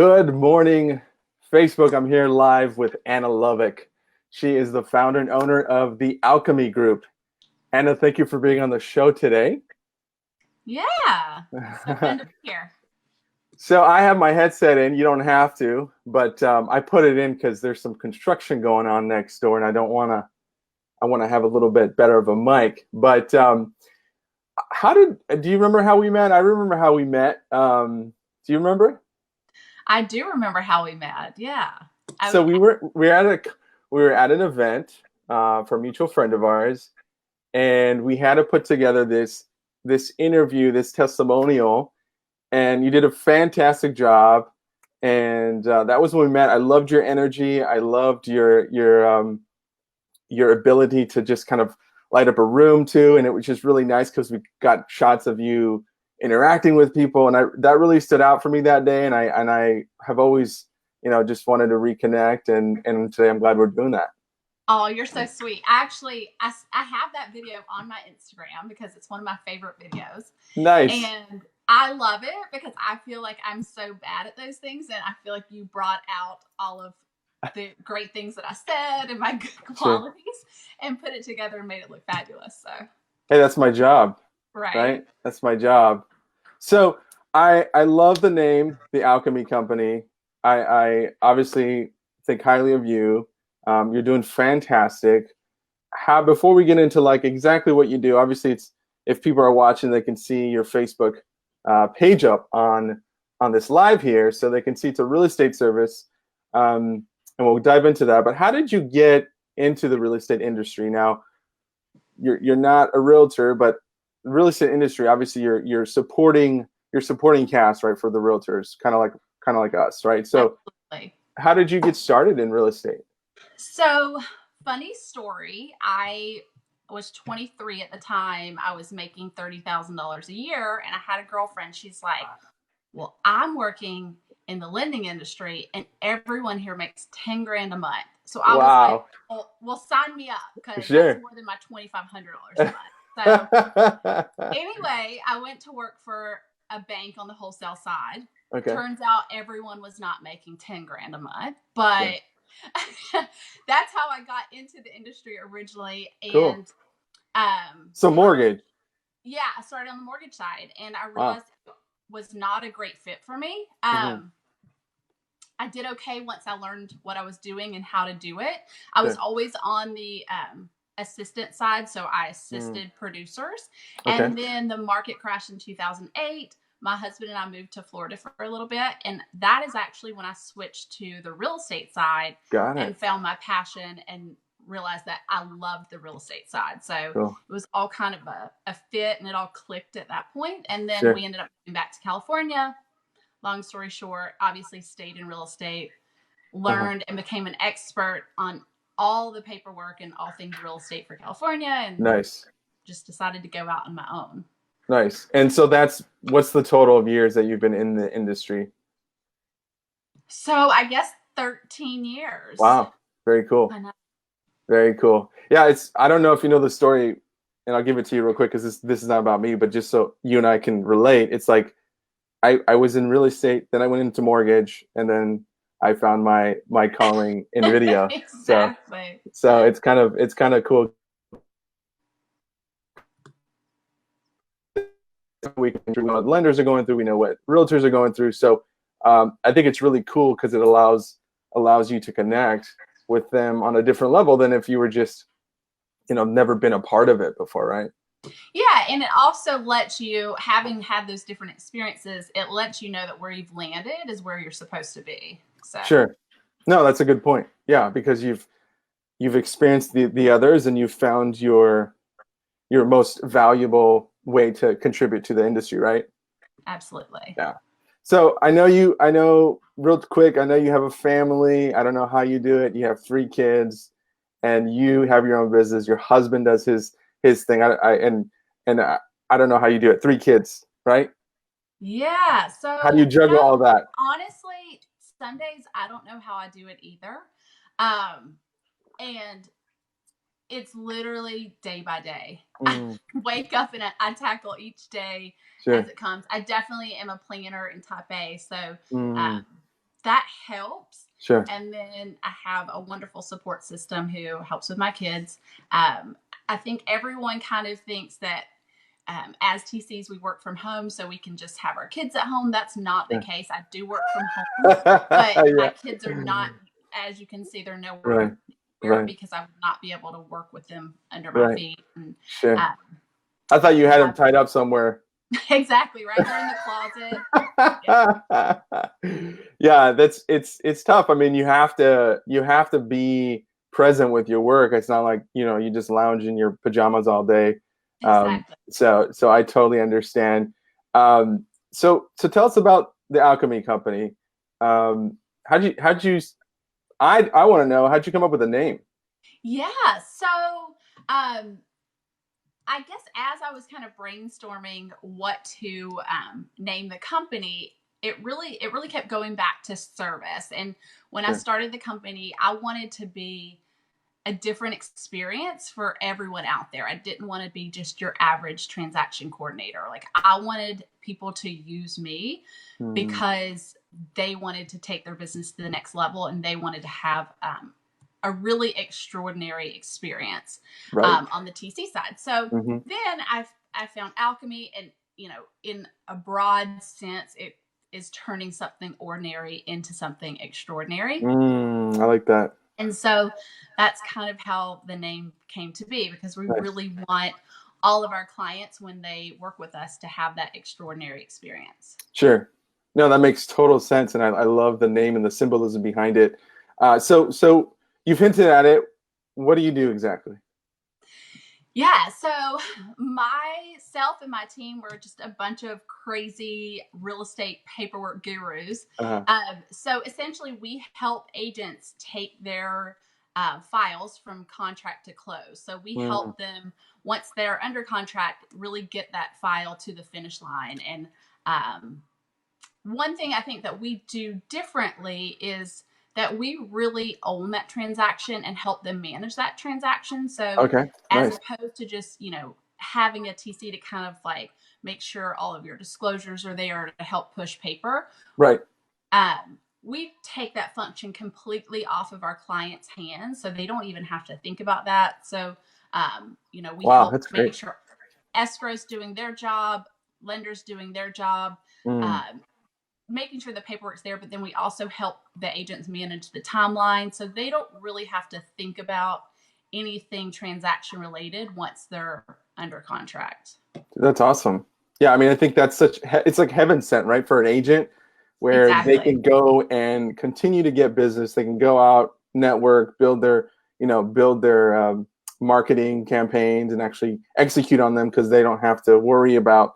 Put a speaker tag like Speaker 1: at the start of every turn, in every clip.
Speaker 1: Good morning, Facebook. I'm here live with Anna Lovick. She is the founder and owner of the Alchemy Group. Anna, thank you for being on the show today.
Speaker 2: Yeah, so fun to be here.
Speaker 1: So I have my headset in. You don't have to, but I put it in because there's some construction going on next door, and I don't want to. I want to have a little bit better of a mic. But do you remember how we met? I remember how we met. Do you remember?
Speaker 2: I do remember how we met. Yeah.
Speaker 1: So we were at an event for a mutual friend of ours, and we had to put together this interview, this testimonial, and you did a fantastic job. And that was when we met. I loved your energy. I loved your ability to just kind of light up a room too, and it was just really nice because we got shots of you interacting with people, and that really stood out for me that day. And I have always, just wanted to reconnect, and today I'm glad we're doing that.
Speaker 2: Oh, you're so sweet. Actually, I have that video on my Instagram because it's one of my favorite videos.
Speaker 1: Nice.
Speaker 2: And I love it because I feel like I'm so bad at those things, and I feel like you brought out all of the great things that I said and my good qualities and put it together and made it look fabulous. So
Speaker 1: hey, that's my job.
Speaker 2: Right?
Speaker 1: That's my job. So I love the name, the Alchemy Company. I obviously think highly of you. You're doing fantastic. Before we get into like exactly what you do, obviously it's, if people are watching, they can see your Facebook page up on this live here, so they can see it's a real estate service. And we'll dive into that. But how did you get into the real estate industry? Now, you're not a realtor, but the real estate industry, obviously you're supporting cast, right, for the realtors, kind of like us, right? So
Speaker 2: absolutely.
Speaker 1: How did you get started in real estate?
Speaker 2: So, funny story, I was 23 at the time. I was making $30,000 a year, and I had a girlfriend. She's like, well, I'm working in the lending industry, and everyone here makes 10 grand a month. So I was like, well, sign me up, because that's more than my $2,500 a month. So anyway, I went to work for a bank on the wholesale side.
Speaker 1: Okay.
Speaker 2: Turns out everyone was not making 10 grand a month, but that's how I got into the industry originally. And
Speaker 1: cool. So mortgage.
Speaker 2: Yeah, I started on the mortgage side, and I realized it was not a great fit for me. I did okay once I learned what I was doing and how to do it. I was always on the assistant side, so I assisted producers. Okay. And then the market crashed in 2008. My husband and I moved to Florida for a little bit, and that is actually when I switched to the real estate side. And found my passion and realized that I loved the real estate side. So it was all kind of a fit, and it all clicked at that point. And then we ended up moving back to California. Long story short, obviously stayed in real estate, learned and became an expert on all the paperwork and all things real estate for California, and just decided to go out on my own.
Speaker 1: Nice. And so what's the total of years that you've been in the industry?
Speaker 2: So I guess 13 years.
Speaker 1: Wow. Very cool.
Speaker 2: I know.
Speaker 1: Very cool. Yeah, I don't know if you know the story, and I'll give it to you real quick because this is not about me, but just so you and I can relate. It's like I was in real estate, then I went into mortgage, and then I found my calling in video.
Speaker 2: Exactly.
Speaker 1: So it's kind of cool. We know what lenders are going through. We know what realtors are going through. So I think it's really cool because it allows you to connect with them on a different level than if you were just, never been a part of it before, right?
Speaker 2: Yeah, and it also lets you, having had those different experiences, it lets you know that where you've landed is where you're supposed to be. So
Speaker 1: sure. No, that's a good point. Yeah, because you've experienced the others, and you've found your most valuable way to contribute to the industry, right?
Speaker 2: Absolutely.
Speaker 1: Yeah. So I know real quick, I know you have a family. I don't know how you do it. You have 3 kids, and you have your own business. Your husband does his thing. I don't know how you do it. 3 kids, right?
Speaker 2: Yeah. So
Speaker 1: how do you juggle all that?
Speaker 2: Honestly, some days I don't know how I do it either. And it's literally day by day. I wake up and I tackle each day as it comes. I definitely am a planner and type A. So that helps.
Speaker 1: Sure.
Speaker 2: And then I have a wonderful support system who helps with my kids. I think everyone kind of thinks that as TCs, we work from home so we can just have our kids at home. That's not the case. I do work from home, but my
Speaker 1: Yeah.
Speaker 2: kids are not, as you can see, they're
Speaker 1: Right.
Speaker 2: nowhere
Speaker 1: Right.
Speaker 2: because I would not be able to work with them under my
Speaker 1: Right.
Speaker 2: feet. And,
Speaker 1: Sure. I thought you had them
Speaker 2: have,
Speaker 1: tied up somewhere.
Speaker 2: exactly right. They're in the closet.
Speaker 1: Yeah, it's tough. I mean, you have to be present with your work. It's not like, you just lounge in your pajamas all day.
Speaker 2: Exactly.
Speaker 1: So I totally understand. So tell us about the Alchemy Company. How'd you I want to know, how'd you come up with a name?
Speaker 2: Yeah. So, I guess as I was kind of brainstorming what to name the company, it really kept going back to service. And when I
Speaker 1: Sure.
Speaker 2: started the company, I wanted to be a different experience for everyone out there. I didn't want to be just your average transaction coordinator. Like, I wanted people to use me because they wanted to take their business to the next level and they wanted to have a really extraordinary experience
Speaker 1: Right.
Speaker 2: on the TC side. So
Speaker 1: Mm-hmm.
Speaker 2: then I found Alchemy, and in a broad sense, it is turning something ordinary into something extraordinary.
Speaker 1: I like that.
Speaker 2: And so that's kind of how the name came to be, because we
Speaker 1: Nice.
Speaker 2: really want all of our clients, when they work with us, to have that extraordinary experience.
Speaker 1: Sure. No, that makes total sense, and I love the name and the symbolism behind it. So you've hinted at it. What do you do exactly?
Speaker 2: Yeah, so myself and my team were just a bunch of crazy real estate paperwork gurus.
Speaker 1: Uh-huh.
Speaker 2: So essentially, we help agents take their files from contract to close. So we help them, once they're under contract, really get that file to the finish line. And one thing I think that we do differently is that we really own that transaction and help them manage that transaction. So
Speaker 1: Okay.
Speaker 2: as
Speaker 1: Nice.
Speaker 2: opposed to just, having a TC to kind of like make sure all of your disclosures are there to help push paper.
Speaker 1: Right.
Speaker 2: We take that function completely off of our clients' hands, so they don't even have to think about that. So, we
Speaker 1: Wow,
Speaker 2: help
Speaker 1: that's
Speaker 2: make
Speaker 1: great.
Speaker 2: sure escrow's doing their job, lenders doing their job, making sure the paperwork's there, but then we also help the agents manage the timeline, so they don't really have to think about anything transaction related once they're under contract.
Speaker 1: That's awesome. Yeah, I mean, I think it's like heaven sent, right, for an agent, where they
Speaker 2: Exactly.
Speaker 1: can go and continue to get business. They can go out, network, build their marketing campaigns, and actually execute on them, because they don't have to worry about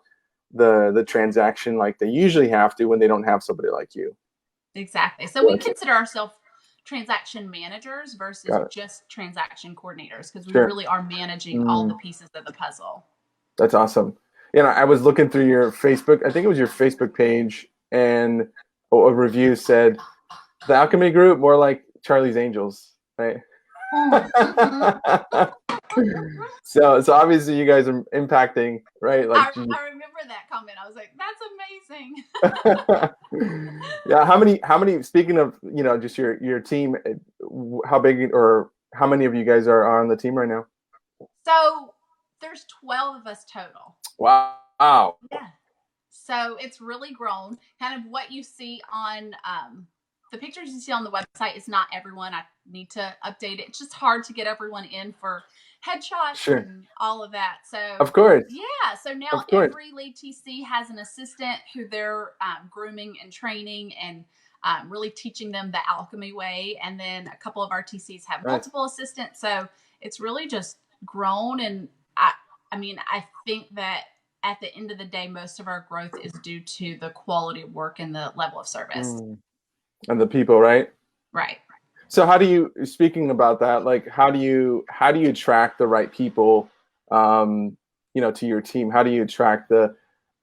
Speaker 1: the transaction like they usually have to when they don't have somebody like you.
Speaker 2: Exactly. So we consider ourselves transaction managers versus
Speaker 1: Got it.
Speaker 2: just transaction coordinators, because we
Speaker 1: Sure.
Speaker 2: really are managing all the pieces of the puzzle.
Speaker 1: That's awesome. I was looking through your Facebook. I think it was your Facebook page, and a review said the Alchemy Group, more like Charlie's Angels, right? So obviously you guys are impacting, right? Like,
Speaker 2: I remember that comment. I was like, that's
Speaker 1: amazing. Yeah. How many? Speaking of, just your team, how big or how many of you guys are on the team right now?
Speaker 2: So there's 12 of us total.
Speaker 1: Wow.
Speaker 2: Yeah. So it's really grown. Kind of what you see on the pictures you see on the website is not everyone. I need to update it. It's just hard to get everyone in for headshots and all of that. So
Speaker 1: of course.
Speaker 2: Yeah. So now every lead TC has an assistant who they're grooming and training and really teaching them the Alchemy way. And then a couple of our TCs have multiple assistants. So it's really just grown. And I mean, I think that at the end of the day, most of our growth is due to the quality of work and the level of service.
Speaker 1: And the people, right?
Speaker 2: Right.
Speaker 1: So speaking about that, like, how do you attract the right people, to your team? How do you attract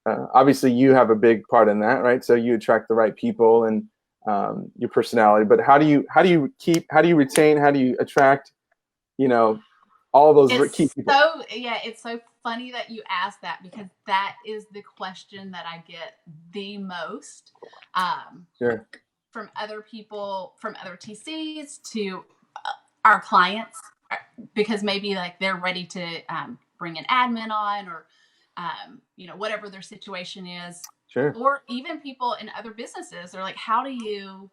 Speaker 1: obviously you have a big part in that, right? So you attract the right people and your personality, but how do you retain, how do you attract, all those key people?
Speaker 2: It's so funny that you asked that, because that is the question that I get the most.
Speaker 1: Sure.
Speaker 2: from other people, from other TCs to our clients, because maybe like they're ready to bring an admin on, or whatever their situation is.
Speaker 1: Sure.
Speaker 2: Or even people in other businesses are like, how do you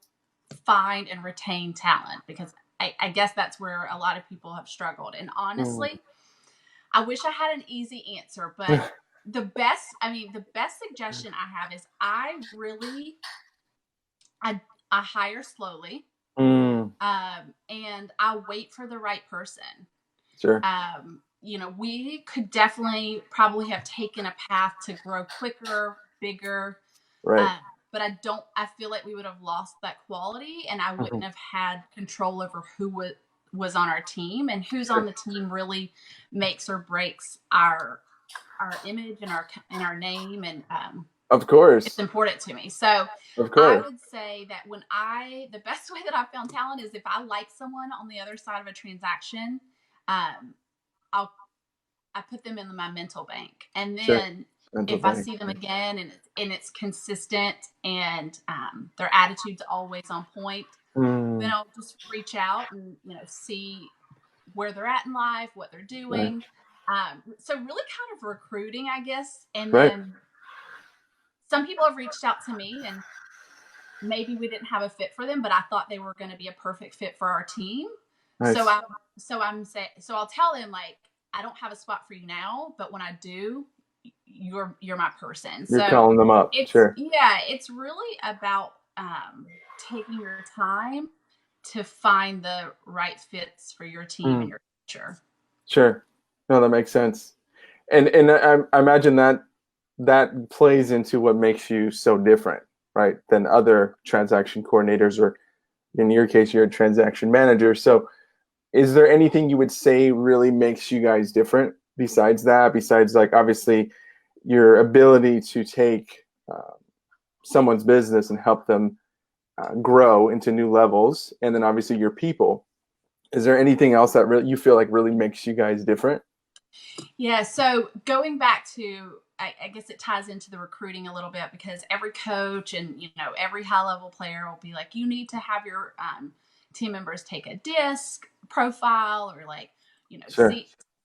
Speaker 2: find and retain talent? Because I guess that's where a lot of people have struggled. And honestly, I wish I had an easy answer, but the best suggestion I have is I hire slowly. And I wait for the right person.
Speaker 1: Sure.
Speaker 2: We could definitely probably have taken a path to grow quicker, bigger.
Speaker 1: Right.
Speaker 2: But I feel like we would have lost that quality, and I wouldn't have had control over who was on our team, and who's on the team really makes or breaks our image and our name. And
Speaker 1: of course,
Speaker 2: it's important to me. So
Speaker 1: of course,
Speaker 2: I would say that the best way that I found talent is if I like someone on the other side of a transaction, I put them in my mental bank, and then if I see them again and it's consistent and their attitude's always on point, then I'll just reach out and see where they're at in life, what they're doing. So really kind of recruiting, I guess. And then some people have reached out to me, and maybe we didn't have a fit for them, but I thought they were going to be a perfect fit for our team. Nice. So I'll tell them, like, I don't have a spot for you now, but when I do, you're my person.
Speaker 1: You're calling them up. Sure.
Speaker 2: Yeah, it's really about taking your time to find the right fits for your team and your future.
Speaker 1: Sure. No, that makes sense. And I imagine that plays into what makes you so different, right, than other transaction coordinators, or in your case, you're a transaction manager. So is there anything you would say really makes you guys different besides that? Besides, like, obviously, your ability to take someone's business and help them grow into new levels, and then obviously your people. Is there anything else that really you feel like really makes you guys different?
Speaker 2: Yeah. So going back to, I guess it ties into the recruiting a little bit, because every coach and every high level player will be like, you need to have your team members take a disc profile, or like sure.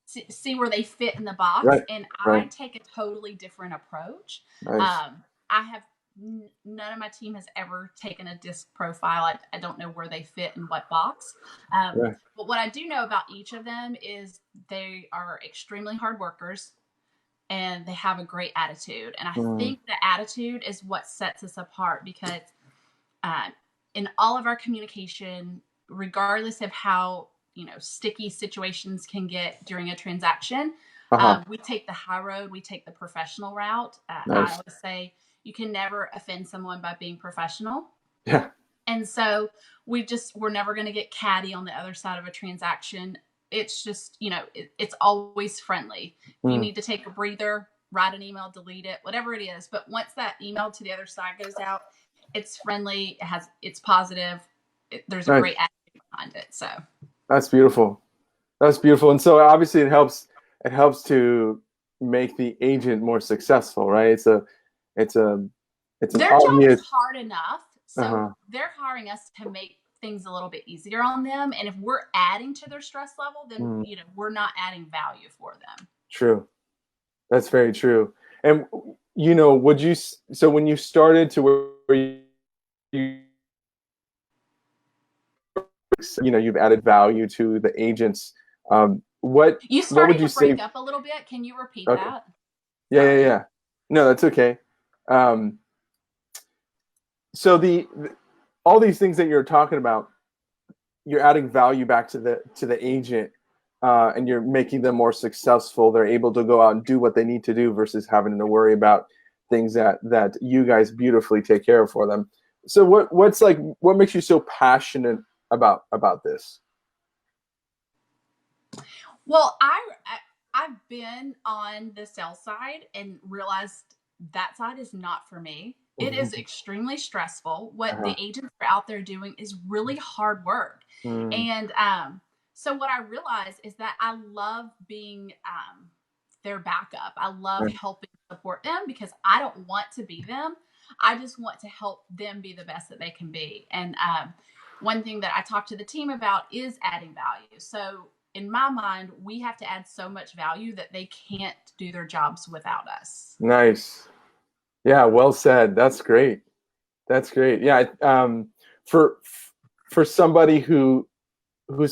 Speaker 2: see where they fit in the box. Right. And I take a totally different approach. Nice. I have none of my team has ever taken a disc profile. I don't know where they fit in what box. But what I do know about each of them is they are extremely hard workers, and they have a great attitude. And I think the attitude is what sets us apart, because in all of our communication, regardless of how sticky situations can get during a transaction, we take the high road. We take the professional route. Nice. I always say you can never offend someone by being professional.
Speaker 1: Yeah.
Speaker 2: And so we're never going to get catty on the other side of a transaction. It's just, it's always friendly. If you need to take a breather, write an email, delete it, whatever it is. But once that email to the other side goes out, it's friendly. It's positive. There's a great attitude behind it. So
Speaker 1: that's beautiful. That's beautiful. And so obviously it helps to make the agent more successful, right?
Speaker 2: Their job is hard enough. So they're hiring us to make things a little bit easier on them. And if we're adding to their stress level, then we're not adding value for them.
Speaker 1: True. That's very true. And so when you started to where you've added value to the agents, what
Speaker 2: you started
Speaker 1: what would you
Speaker 2: to break
Speaker 1: say?
Speaker 2: Up a little bit. Can you repeat that?
Speaker 1: Yeah. No, that's okay. So all these things that you're talking about, you're adding value back to the agent, and you're making them more successful. They're able to go out and do what they need to do versus having to worry about things that you guys beautifully take care of for them. So what makes you so passionate about this?
Speaker 2: Well, I've been on the sales side and realized that side is not for me. It is extremely stressful. What the agents are out there doing is really hard work. And so what I realized is that I love being their backup. I love helping support them, because I don't want to be them. I just want to help them be the best that they can be. And one thing that I talk to the team about is adding value. So in my mind, we have to add so much value that they can't do their jobs without us.
Speaker 1: Nice. Yeah, well said. That's great. That's great. Yeah, for for somebody who's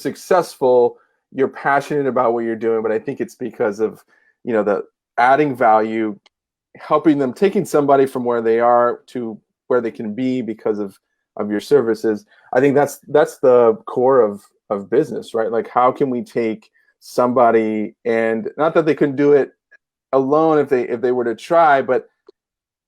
Speaker 1: successful, you're passionate about what you're doing, but I think it's because of, the adding value, helping them, taking somebody from where they are to where they can be because of your services. I think that's the core of business, right? Like, how can we take somebody, and not that they couldn't do it alone if they were to try, but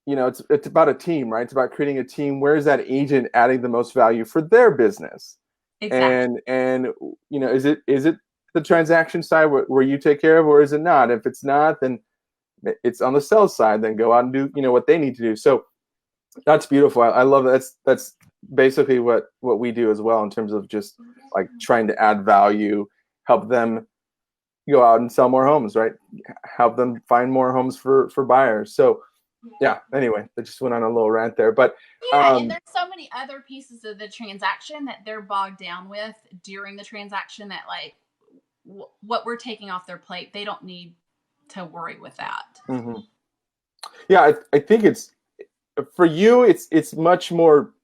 Speaker 1: it's about a team, right? It's about creating a team. Where is that agent adding the most value for their business?
Speaker 2: Exactly.
Speaker 1: And is it the transaction side where you take care of, or is it not? If it's not, then it's on the sales side. Then go out and do what they need to do. So that's beautiful. I love that. That's basically what we do as well, in terms of just like trying to add value, help them go out and sell more homes, right? Help them find more homes for buyers. So yeah, anyway, I just went on a little rant there, but
Speaker 2: yeah, and there's so many other pieces of the transaction that they're bogged down with during the transaction that, like, what we're taking off their plate, they don't need to worry with that.
Speaker 1: Mm-hmm. Yeah, I think it's, for you, it's much more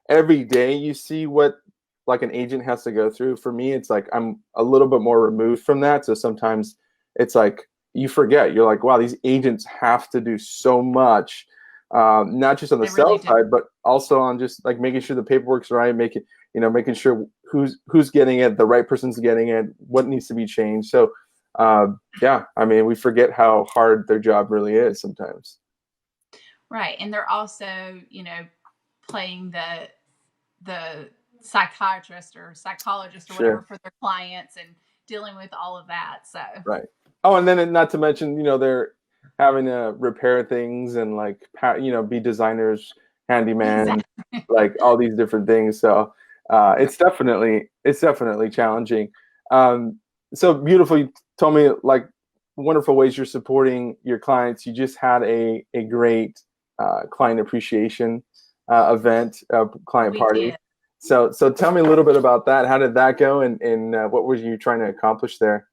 Speaker 1: every day you see what like an agent has to go through. For me, it's like I'm a little bit more removed from that, so sometimes it's like you forget. You're like, wow, these agents have to do so much, not just on the
Speaker 2: They really
Speaker 1: sales
Speaker 2: do.
Speaker 1: side, but also on just like making sure the paperwork's right, making sure who's getting it, the right person's getting it, what needs to be changed. So yeah, I mean, we forget how hard their job really is sometimes.
Speaker 2: Right. And they're also, playing the psychiatrist or psychologist or whatever
Speaker 1: Sure.
Speaker 2: for their clients and dealing with all of that. So
Speaker 1: Right. Oh, and then not to mention, they're having to repair things and like, be designers, handyman,
Speaker 2: exactly.
Speaker 1: like all these different things. So it's definitely challenging. So beautiful. You told me like wonderful ways you're supporting your clients. You just had a great client appreciation event, client
Speaker 2: We
Speaker 1: party.
Speaker 2: did.
Speaker 1: So tell me a little bit about that. How did that go, and what were you trying to accomplish there?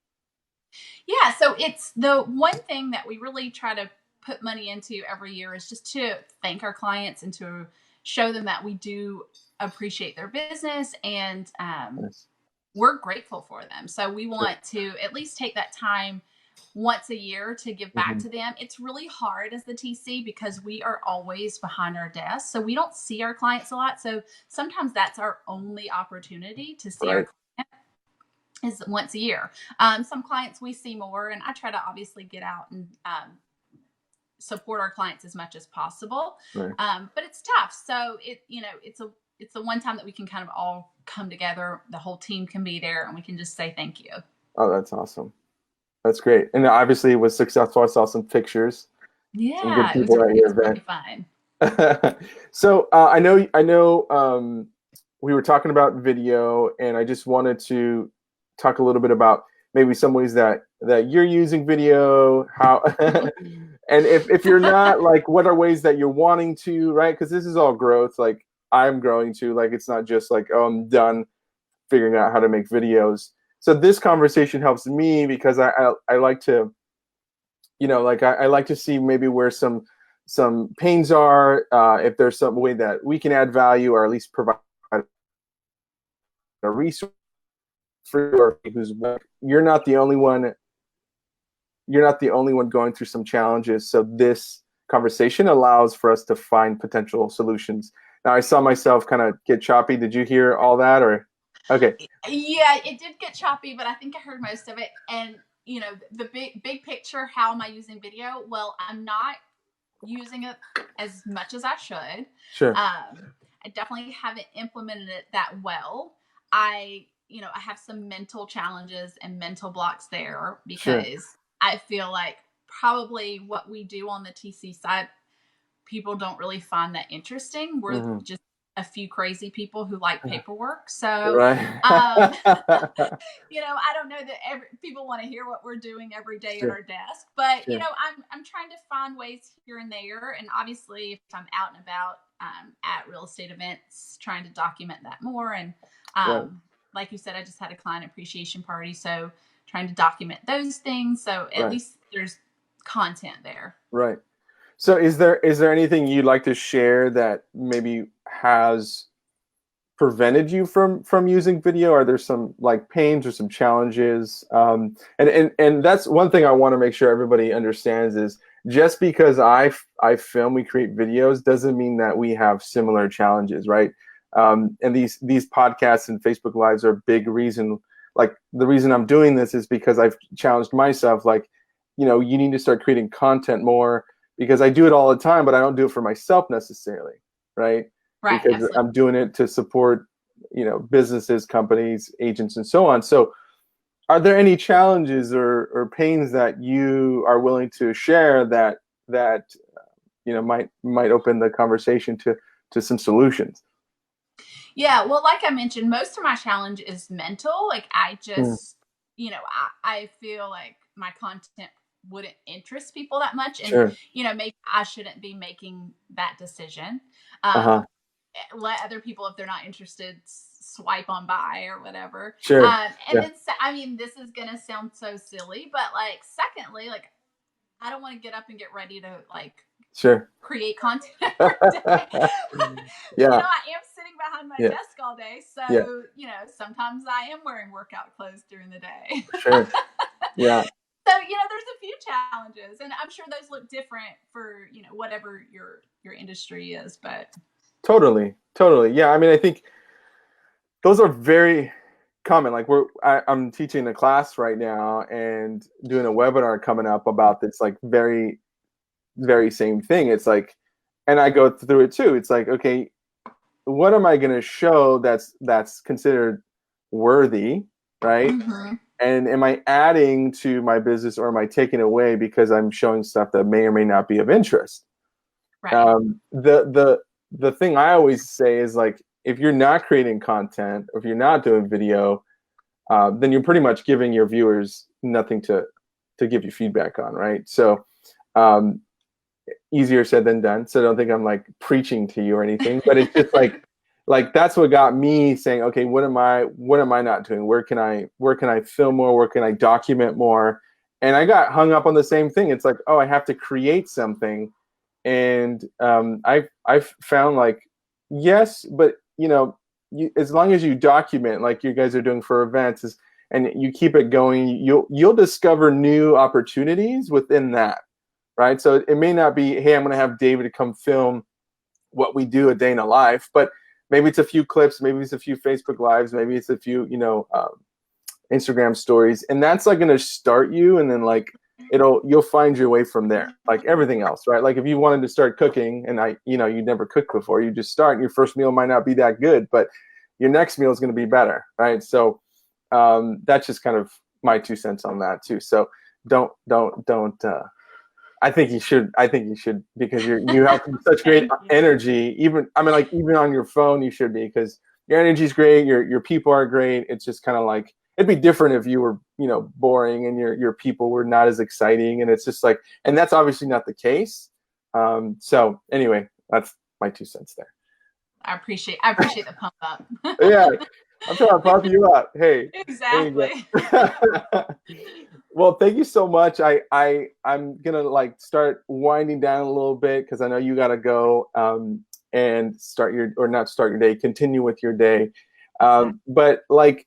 Speaker 2: Yeah. So it's the one thing that we really try to put money into every year is just to thank our clients and to show them that we do appreciate their business and
Speaker 1: Yes.
Speaker 2: we're grateful for them. So we
Speaker 1: Sure.
Speaker 2: want to at least take that time once a year to give back
Speaker 1: Hmm.
Speaker 2: to them. It's really hard as the TC because we are always behind our desk. So we don't see our clients a lot. So sometimes that's our only opportunity to see our
Speaker 1: Right.
Speaker 2: client is once a year. Some clients we see more, and I try to obviously get out and support our clients as much as possible.
Speaker 1: Right.
Speaker 2: But it's tough. So it's the one time that we can kind of all come together. The whole team can be there, and we can just say thank you.
Speaker 1: Oh, that's awesome. That's great. And obviously it was successful. I saw some pictures, some good
Speaker 2: Yeah,
Speaker 1: people at
Speaker 2: it
Speaker 1: your
Speaker 2: was
Speaker 1: event.
Speaker 2: really fun.
Speaker 1: So I know we were talking about video, and I just wanted to talk a little bit about maybe some ways that you're using video, how and if you're not, like, what are ways that you're wanting to, right? Because this is all growth. Like, I'm growing too. Like, it's not just like, oh, I'm done figuring out how to make videos. So this conversation helps me because I like to, like, I like to see maybe where some pains are, if there's some way that we can add value, or at least provide a resource for who's, you're not the only one. You're not the only one going through some challenges. So this conversation allows for us to find potential solutions. Now, I saw myself kind of get choppy. Did you hear all that, or? Okay.
Speaker 2: Yeah, it did get choppy, but I think I heard most of it. And the big picture, how am I using video? Well, I'm not using it as much as I should.
Speaker 1: Sure.
Speaker 2: I definitely haven't implemented it that well. I have some mental challenges and mental blocks there because
Speaker 1: Sure.
Speaker 2: I feel like probably what we do on the TC side, people don't really find that interesting. We're
Speaker 1: Mm-hmm.
Speaker 2: just a few crazy people who like paperwork. So,
Speaker 1: Right.
Speaker 2: you know, I don't know that people want to hear what we're doing every day
Speaker 1: Sure.
Speaker 2: at our desk, but
Speaker 1: Sure.
Speaker 2: you know, I'm trying to find ways here and there. And obviously if I'm out and about at real estate events, trying to document that more. And
Speaker 1: Right.
Speaker 2: like you said, I just had a client appreciation party. So trying to document those things. So at
Speaker 1: Right.
Speaker 2: least there's content there.
Speaker 1: Right. So is there anything you'd like to share that maybe has prevented you from using video? Are there some like pains or some challenges? And that's one thing I want to make sure everybody understands is just because I film, we create videos, doesn't mean that we have similar challenges, right? And these podcasts and Facebook Lives are a big reason. Like the reason I'm doing this is because I've challenged myself. Like, you know, you need to start creating content more, because I do it all the time, but I don't do it for myself necessarily, right?
Speaker 2: Right.
Speaker 1: Because
Speaker 2: Absolutely.
Speaker 1: I'm doing it to support, you know, businesses, companies, agents, and so on. So are there any challenges or pains that you are willing to share that you know might open the conversation to some solutions?
Speaker 2: Yeah, well, like I mentioned, most of my challenge is mental. Like I just, you know, I feel like my content wouldn't interest people that much. And,
Speaker 1: Sure.
Speaker 2: you know, maybe I shouldn't be making that decision.
Speaker 1: Uh-huh.
Speaker 2: Let other people, if they're not interested, swipe on by or whatever.
Speaker 1: Sure.
Speaker 2: And
Speaker 1: Yeah.
Speaker 2: then, I mean, this is going to sound so silly, but like, secondly, like, I don't want to get up and get ready to like
Speaker 1: Sure.
Speaker 2: create content every day.
Speaker 1: Yeah.
Speaker 2: You know, I am sitting behind my
Speaker 1: Yeah.
Speaker 2: desk all day, so
Speaker 1: Yeah.
Speaker 2: you know, sometimes I am wearing workout clothes during the day.
Speaker 1: Sure. Yeah.
Speaker 2: So you know, there's a few challenges, and I'm sure those look different for you know whatever your industry is, but
Speaker 1: Totally. Yeah. I mean, I think those are very common. Like I'm teaching a class right now and doing a webinar coming up about this like very same thing. It's like, and I go through it too. It's like, okay, what am I going to show that's considered worthy, right?
Speaker 2: mm-hmm.
Speaker 1: And am I adding to my business or am I taking away because I'm showing stuff that may or may not be of interest?
Speaker 2: Right.
Speaker 1: The thing I always say is like, if you're not creating content, or if you're not doing video, then you're pretty much giving your viewers nothing to give you feedback on, right? So easier said than done. So don't think I'm like preaching to you or anything, but it's just like that's what got me saying, okay, what am I not doing? Where can I film more? Where can I document more? And I got hung up on the same thing. It's like, oh, I have to create something. And I've found like, yes, but you know, as long as you document like you guys are doing for events and you keep it going, you'll discover new opportunities within that, right? So it may not be, hey, I'm going to have David come film what we do a day in a life, but maybe it's a few clips, maybe it's a few Facebook Lives, maybe it's a few, you know, Instagram stories, and that's like going to start you, and then like you'll find your way from there, like everything else, right? Like if you wanted to start cooking and you never cooked before, you just start, and your first meal might not be that good, but your next meal is going to be better, right? So that's just kind of my 2 cents on that too. So don't I think you should because you have such great energy. Even on your phone you should be, because your energy's great, your people are great. It's just kind of like, it'd be different if you were, you know, boring and your people were not as exciting, and it's just like, and that's obviously not the case. So anyway, that's my 2 cents there.
Speaker 2: I appreciate the pump up.
Speaker 1: Yeah, I'm trying to pump you up. Hey,
Speaker 2: exactly.
Speaker 1: Well, thank you so much. I'm gonna like start winding down a little bit because I know you gotta go and not start your day, continue with your day. But like,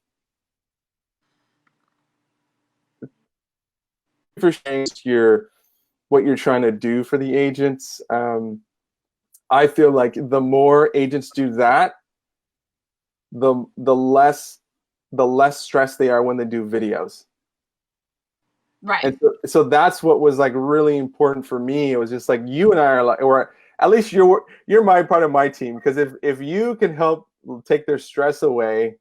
Speaker 1: for what you're trying to do for the agents. I feel like the more agents do that, the less stressed they are when they do videos.
Speaker 2: Right.
Speaker 1: And so that's what was like really important for me. It was just like, you and I are like, or at least you're my part of my team, because if you can help take their stress away,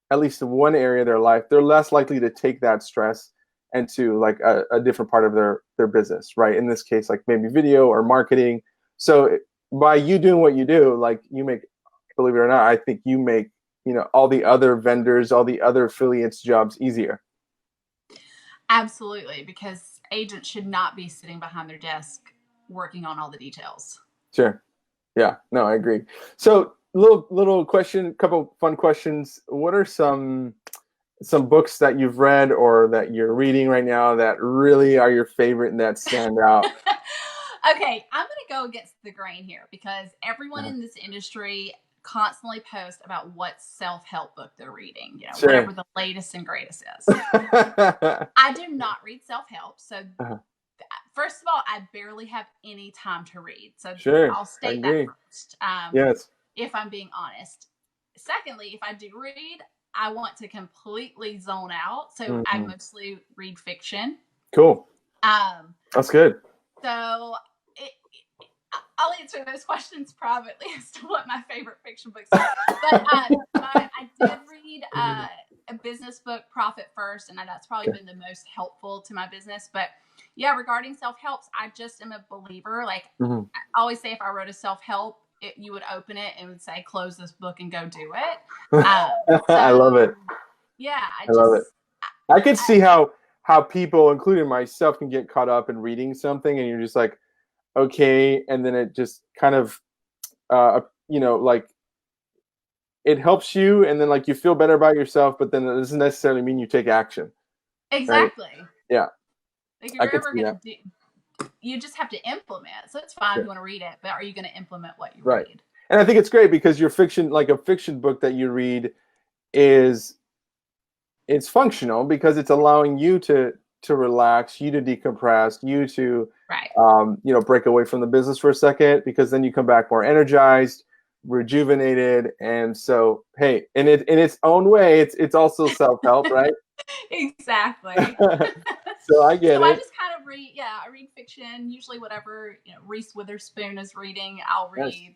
Speaker 1: at least in one area of their life, they're less likely to take that stress into like a different part of their business, right? In this case, like maybe video or marketing. So by you doing what you do, like you make believe it or not, I think you make, all the other vendors, all the other affiliates' jobs easier.
Speaker 2: Absolutely, because agents should not be sitting behind their desk working on all the details.
Speaker 1: Sure. Yeah, no, I agree. So little question, couple fun questions. What are some books that you've read or that you're reading right now that really are your favorite and that stand out?
Speaker 2: Okay, I'm going to go against the grain here because everyone in this industry constantly posts about what self-help book they're reading,
Speaker 1: Sure.
Speaker 2: whatever the latest and greatest is. I do not read self-help. So first of all, I barely have any time to read. So
Speaker 1: sure,
Speaker 2: I'll state that first.
Speaker 1: Yes.
Speaker 2: If I'm being honest. Secondly, if I do read, I want to completely zone out. So I mostly read fiction.
Speaker 1: Cool. That's good.
Speaker 2: So I'll answer those questions privately as to what my favorite fiction books are. But I did read a business book, Profit First, and that's probably been the most helpful to my business. But yeah, regarding self-helps, I just am a believer. Like I always say, if I wrote a self-help, you would open it and would say, close this book and go do it.
Speaker 1: I love it.
Speaker 2: Yeah,
Speaker 1: I love it. I could see how people, including myself, can get caught up in reading something and you're just like, okay, and then it just kind of like it helps you and then like you feel better about yourself, but then it doesn't necessarily mean you take action.
Speaker 2: Exactly.
Speaker 1: Right? Yeah.
Speaker 2: Like you're ever gonna do, you just have to implement. So it's fine if you want to read it, but are you going to implement what you read?
Speaker 1: And I think it's great because your fiction, like a fiction book that you read, it's functional because it's allowing you to relax, you to decompress, you to break away from the business for a second, because then you come back more energized, rejuvenated, and so hey, in its own way, it's also self-help, right?
Speaker 2: Exactly.
Speaker 1: So I get it.
Speaker 2: I just kind of read, I read fiction, usually whatever Reese Witherspoon is reading, I'll read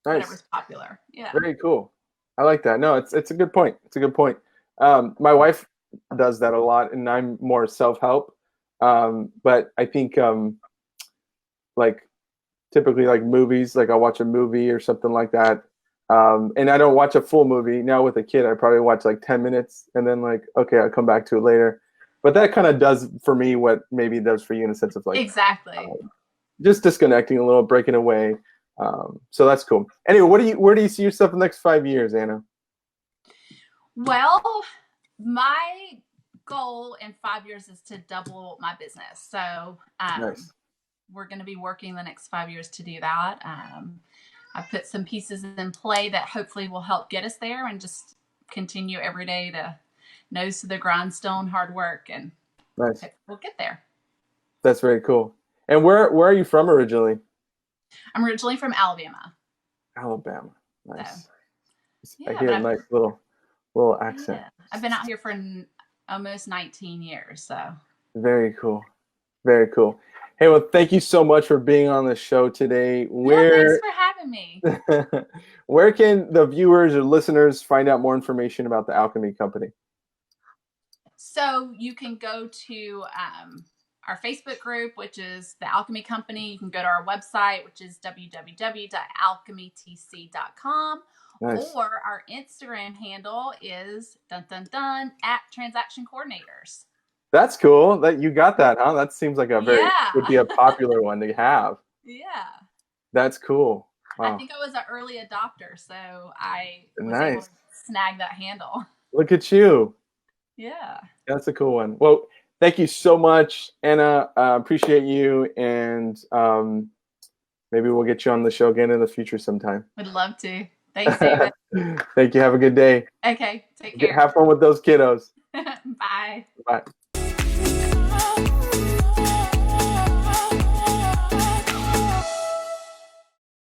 Speaker 2: whatever's popular. Yeah.
Speaker 1: Very cool. I like that. No, it's a good point. It's a good point. My wife does that a lot, and I'm more self-help. But I think like typically like movies, like I'll watch a movie or something like that. And I don't watch a full movie. Now with a kid, I probably watch like 10 minutes and then like, okay, I'll come back to it later. But that kind of does for me what maybe it does for you in a sense of like just disconnecting a little, breaking away. So that's cool. Anyway, where do you see yourself in the next 5 years, Anna?
Speaker 2: Well, my goal in 5 years is to double my business. So we're going to be working the next 5 years to do that. I put some pieces in play that hopefully will help get us there, and just continue every day to nose to the grindstone, hard work, and we'll get there.
Speaker 1: That's very cool. And where are you from originally?
Speaker 2: I'm originally from Alabama.
Speaker 1: Alabama. Nice.
Speaker 2: So,
Speaker 1: I hear a nice little accent.
Speaker 2: Yeah. I've been out here for almost 19 years. So
Speaker 1: very cool. Very cool. Hey, well, thank you so much for being on the show today.
Speaker 2: Thanks for having me.
Speaker 1: Where can the viewers or listeners find out more information about the Alchemy Company?
Speaker 2: So you can go to our Facebook group, which is the Alchemy Company. You can go to our website, which is www.alchemytc.com. Nice. Or our Instagram handle is @ Transaction Coordinators.
Speaker 1: That's cool that you got that, huh? That seems like would be a popular one to have.
Speaker 2: Yeah.
Speaker 1: That's cool. Wow.
Speaker 2: I think I was an early adopter, so I was able to snag that handle.
Speaker 1: Look at you.
Speaker 2: Yeah.
Speaker 1: That's a cool one. Well, thank you so much, Anna. Appreciate you, and maybe we'll get you on the show again in the future sometime.
Speaker 2: Would love to. Thanks, David.
Speaker 1: Thank you. Have a good day.
Speaker 2: Okay. Take care.
Speaker 1: Have fun with those kiddos.
Speaker 2: Bye.
Speaker 1: Bye.